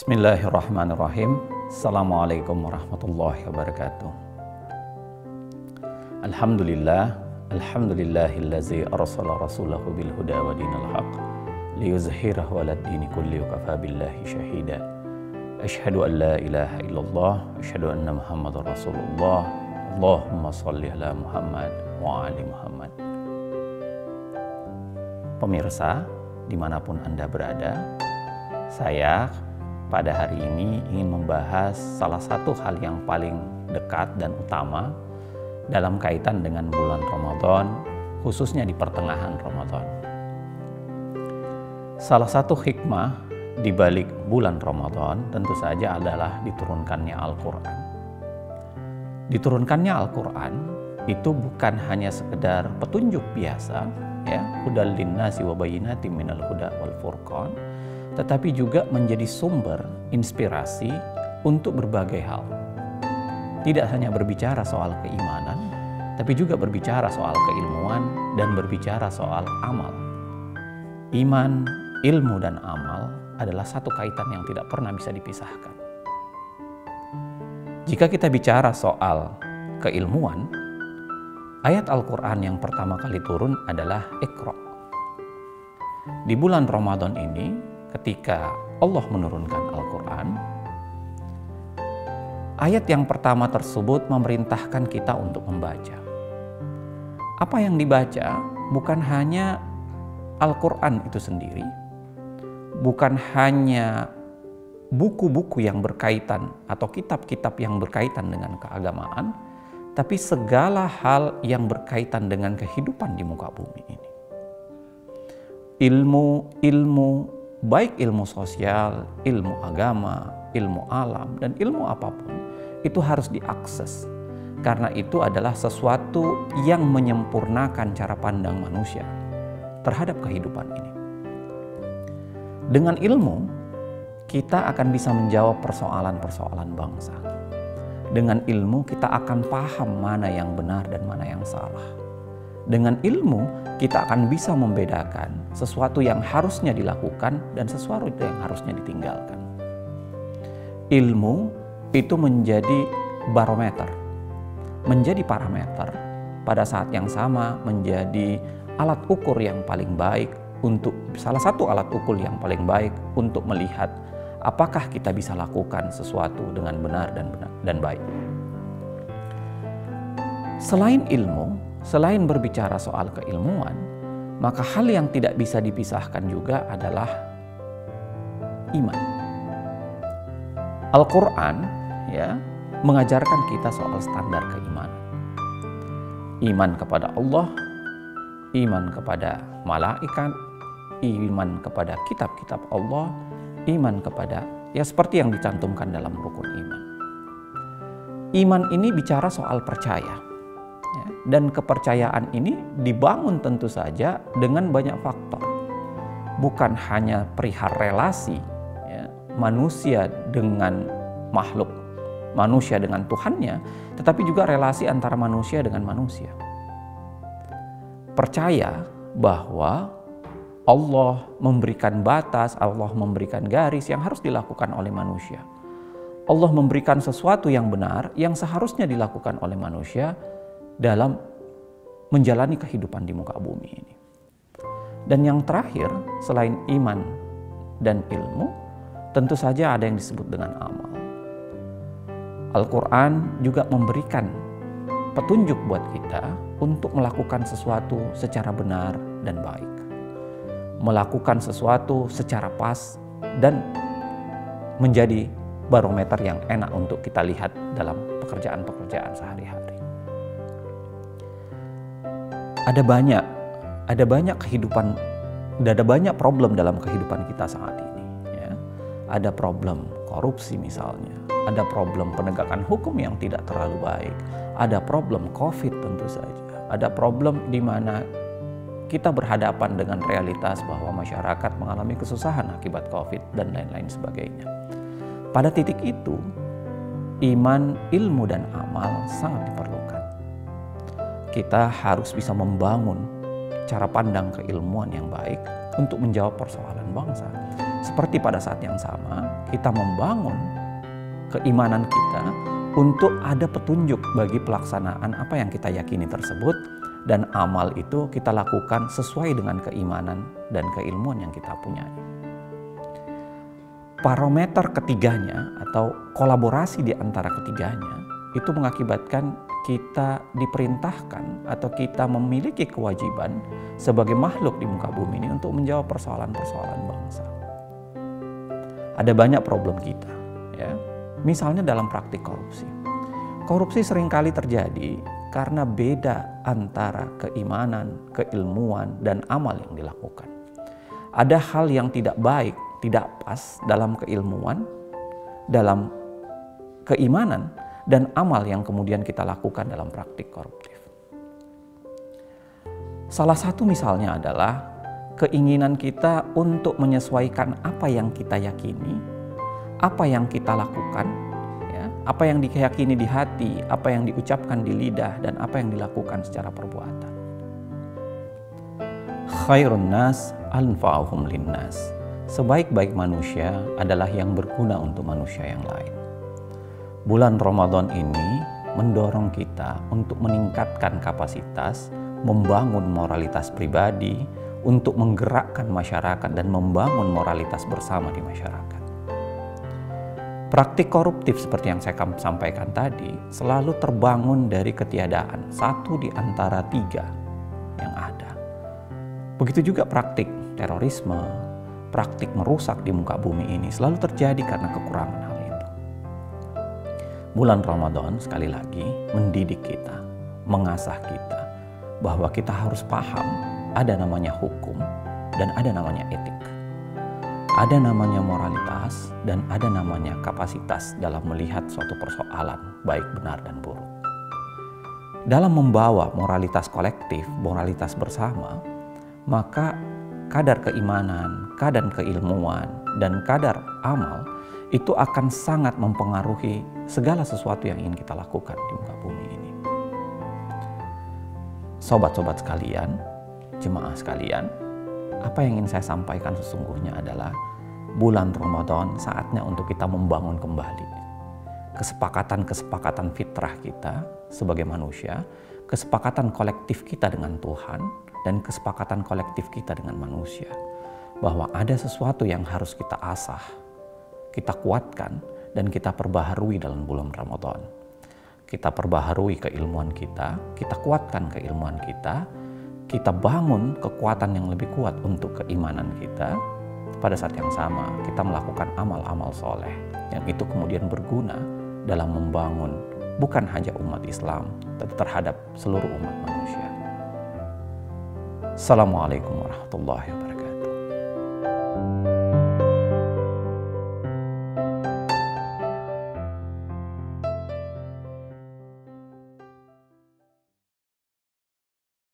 Bismillahirrahmanirrahim. Assalamualaikum warahmatullahi wabarakatuh. Alhamdulillahillazi arsala rasulahu bil huda wa dinil haq liyuzhirahu 'alad dini kulli wa kafa billahi syahida. Asyhadu an la ilaha illallah, asyhadu anna Muhammadar Rasulullah. Allahumma shalli ala Muhammad wa ali Muhammad. Pemirsa, dimanapun Anda berada, saya pada hari ini ingin membahas salah satu hal yang paling dekat dan utama dalam kaitan dengan bulan Ramadan, khususnya di pertengahan Ramadan. Salah satu hikmah di balik bulan Ramadan tentu saja adalah diturunkannya Al-Quran. Diturunkannya Al-Quran itu bukan hanya sekedar petunjuk biasa, ya, hudal linnasi wa bayyinatin minal huda wal furqan, tetapi juga menjadi sumber inspirasi untuk berbagai hal. Tidak hanya berbicara soal keimanan, tapi juga berbicara soal keilmuan dan berbicara soal amal. Iman, ilmu, dan amal adalah satu kaitan yang tidak pernah bisa dipisahkan. Jika kita bicara soal keilmuan, ayat Al-Quran yang pertama kali turun adalah Iqra. Di bulan Ramadan ini, ketika Allah menurunkan Al-Quran, ayat yang pertama tersebut memerintahkan kita untuk membaca. Apa yang dibaca bukan hanya Al-Quran itu sendiri, bukan hanya buku-buku yang berkaitan atau kitab-kitab yang berkaitan dengan keagamaan, tapi segala hal yang berkaitan dengan kehidupan di muka bumi ini. Ilmu, baik ilmu sosial, ilmu agama, ilmu alam, dan ilmu apapun, itu harus diakses. Karena itu adalah sesuatu yang menyempurnakan cara pandang manusia terhadap kehidupan ini. Dengan ilmu, kita akan bisa menjawab persoalan-persoalan bangsa. Dengan ilmu, kita akan paham mana yang benar dan mana yang salah. Dengan ilmu, kita akan bisa membedakan sesuatu yang harusnya dilakukan dan sesuatu yang harusnya ditinggalkan. Ilmu itu menjadi barometer, menjadi parameter, pada saat yang sama menjadi alat ukur yang paling baik untuk, salah satu alat ukur yang paling baik untuk melihat apakah kita bisa lakukan sesuatu dengan benar dan baik. Selain ilmu, selain berbicara soal keilmuan, maka hal yang tidak bisa dipisahkan juga adalah iman. Al-Quran, ya, mengajarkan kita soal standar keimanan. Iman kepada Allah, iman kepada malaikat, iman kepada kitab-kitab Allah, iman kepada, ya, seperti yang dicantumkan dalam rukun iman. Iman ini bicara soal percaya. Dan kepercayaan ini dibangun tentu saja dengan banyak faktor. Bukan hanya perihal relasi, ya, manusia dengan makhluk, manusia dengan Tuhannya, tetapi juga relasi antara manusia dengan manusia. Percaya bahwa Allah memberikan batas, Allah memberikan garis yang harus dilakukan oleh manusia. Allah memberikan sesuatu yang benar yang seharusnya dilakukan oleh manusia dalam menjalani kehidupan di muka bumi ini. Dan yang terakhir, selain iman dan ilmu, tentu saja ada yang disebut dengan amal. Al-Quran juga memberikan petunjuk buat kita untuk melakukan sesuatu secara benar dan baik. Melakukan sesuatu secara pas dan menjadi barometer yang enak untuk kita lihat dalam pekerjaan-pekerjaan sehari-hari. Ada banyak kehidupan, ada banyak problem dalam kehidupan kita saat ini, ya. Ada problem korupsi misalnya, ada problem penegakan hukum yang tidak terlalu baik, ada problem COVID tentu saja, ada problem di mana kita berhadapan dengan realitas bahwa masyarakat mengalami kesusahan akibat COVID dan lain-lain sebagainya. Pada titik itu, iman, ilmu, dan amal sangat diperlukan. Kita harus bisa membangun cara pandang keilmuan yang baik untuk menjawab persoalan bangsa. seperti pada saat yang sama kita membangun keimanan kita untuk ada petunjuk bagi pelaksanaan apa yang kita yakini tersebut, dan amal itu kita lakukan sesuai dengan keimanan dan keilmuan yang kita punya. Parameter ketiganya atau kolaborasi di antara ketiganya itu mengakibatkan kita diperintahkan atau kita memiliki kewajiban sebagai makhluk di muka bumi ini untuk menjawab persoalan-persoalan bangsa. Ada banyak problem kita, ya. Misalnya dalam praktik korupsi. Korupsi seringkali terjadi karena beda antara keimanan, keilmuan, dan amal yang dilakukan. Ada hal yang tidak baik, tidak pas dalam keilmuan, dalam keimanan, dan amal yang kemudian kita lakukan dalam praktik koruptif. Salah satu misalnya adalah keinginan kita untuk menyesuaikan apa yang kita yakini, apa yang kita lakukan, ya, apa yang diyakini di hati, apa yang diucapkan di lidah, dan apa yang dilakukan secara perbuatan. Khairun nas anfa'uhum linnas. Sebaik-baik manusia adalah yang berguna untuk manusia yang lain. Bulan Ramadan ini mendorong kita untuk meningkatkan kapasitas, membangun moralitas pribadi, untuk menggerakkan masyarakat dan membangun moralitas bersama di masyarakat. Praktik koruptif seperti yang saya sampaikan tadi selalu terbangun dari ketiadaan, satu di antara tiga yang ada. Begitu juga praktik terorisme, praktik merusak di muka bumi ini selalu terjadi karena kekurangan hal itu. Bulan Ramadan sekali lagi mendidik kita, mengasah kita bahwa kita harus paham ada namanya hukum dan ada namanya etik. Ada namanya moralitas dan ada namanya kapasitas dalam melihat suatu persoalan baik, benar, dan buruk. Dalam membawa moralitas kolektif, moralitas bersama, maka kadar keimanan, kadar keilmuan, dan kadar amal itu akan sangat mempengaruhi segala sesuatu yang ingin kita lakukan di muka bumi ini. Sobat-sobat sekalian, jemaah sekalian, apa yang ingin saya sampaikan sesungguhnya adalah bulan Ramadan saatnya untuk kita membangun kembali kesepakatan-kesepakatan fitrah kita sebagai manusia, kesepakatan kolektif kita dengan Tuhan, dan kesepakatan kolektif kita dengan manusia, bahwa ada sesuatu yang harus kita asah, kita kuatkan, dan kita perbaharui dalam bulan Ramadan. Kita perbaharui keilmuan kita kuatkan keilmuan kita bangun kekuatan yang lebih kuat untuk keimanan kita. Pada saat yang sama, kita melakukan amal-amal soleh yang itu kemudian berguna dalam membangun bukan hanya umat Islam, tapi terhadap seluruh umat manusia. Assalamualaikum warahmatullahi wabarakatuh.